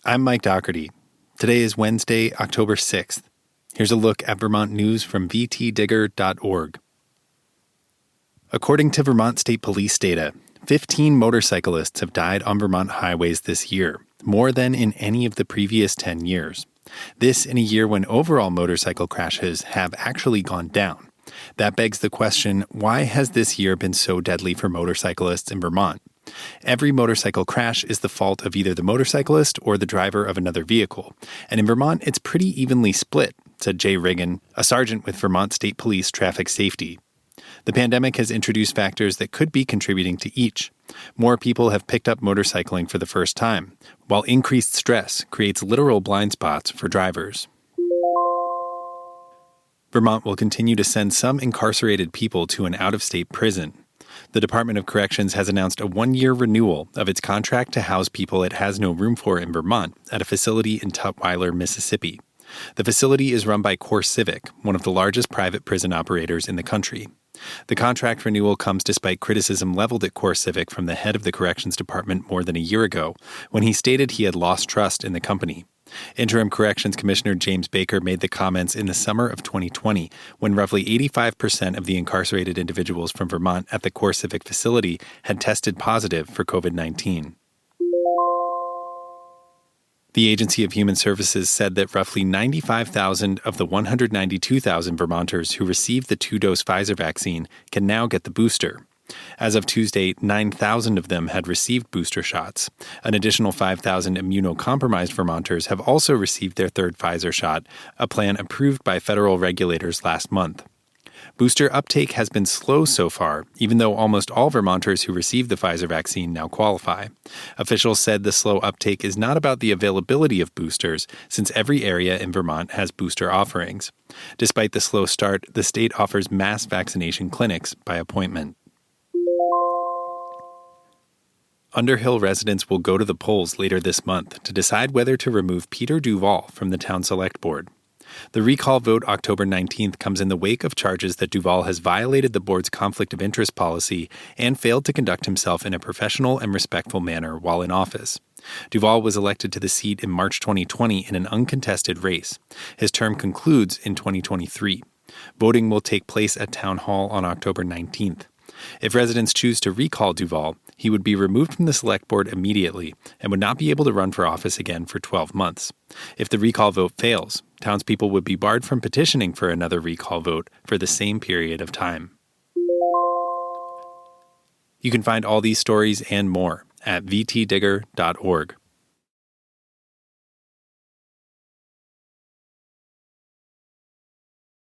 I'm Mike Dougherty. Today is Wednesday, October 6th. Here's a look at Vermont news from www.blubrrycomvtdnews81713531october62021. According to Vermont State Police data, 15 motorcyclists have died on Vermont highways this year, more than in any of the previous 10 years. This in a year when overall motorcycle crashes have actually gone down. That begs the question, why has this year been so deadly for motorcyclists in Vermont? Every motorcycle crash is the fault of either the motorcyclist or the driver of another vehicle. And in Vermont, it's pretty evenly split, said Jay Riggin, a sergeant with Vermont State Police Traffic Safety. The pandemic has introduced factors that could be contributing to each. More people have picked up motorcycling for the first time, while increased stress creates literal blind spots for drivers. Vermont will continue to send some incarcerated people to an out-of-state prison. The Department of Corrections has announced a one-year renewal of its contract to house people it has no room for in Vermont at a facility in Tutwiler, Mississippi. The facility is run by CoreCivic, one of the largest private prison operators in the country. The contract renewal comes despite criticism leveled at CoreCivic from the head of the Corrections Department more than a year ago, when he stated he had lost trust in the company. Interim Corrections Commissioner James Baker made the comments in the summer of 2020, when roughly 85% of the incarcerated individuals from Vermont at the CoreCivic facility had tested positive for COVID-19. The Agency of Human Services said that roughly 95,000 of the 192,000 Vermonters who received the two-dose Pfizer vaccine can now get the booster. As of Tuesday, 9,000 of them had received booster shots. An additional 5,000 immunocompromised Vermonters have also received their third Pfizer shot, a plan approved by federal regulators last month. Booster uptake has been slow so far, even though almost all Vermonters who received the Pfizer vaccine now qualify. Officials said the slow uptake is not about the availability of boosters, since every area in Vermont has booster offerings. Despite the slow start, the state offers mass vaccination clinics by appointment. Underhill residents will go to the polls later this month to decide whether to remove Peter Duval from the Town Select Board. The recall vote October 19th comes in the wake of charges that Duval has violated the board's conflict of interest policy and failed to conduct himself in a professional and respectful manner while in office. Duval was elected to the seat in March 2020 in an uncontested race. His term concludes in 2023. Voting will take place at Town Hall on October 19th. If residents choose to recall Duval, he would be removed from the select board immediately and would not be able to run for office again for 12 months. If the recall vote fails, townspeople would be barred from petitioning for another recall vote for the same period of time. You can find all these stories and more at vtdigger.org.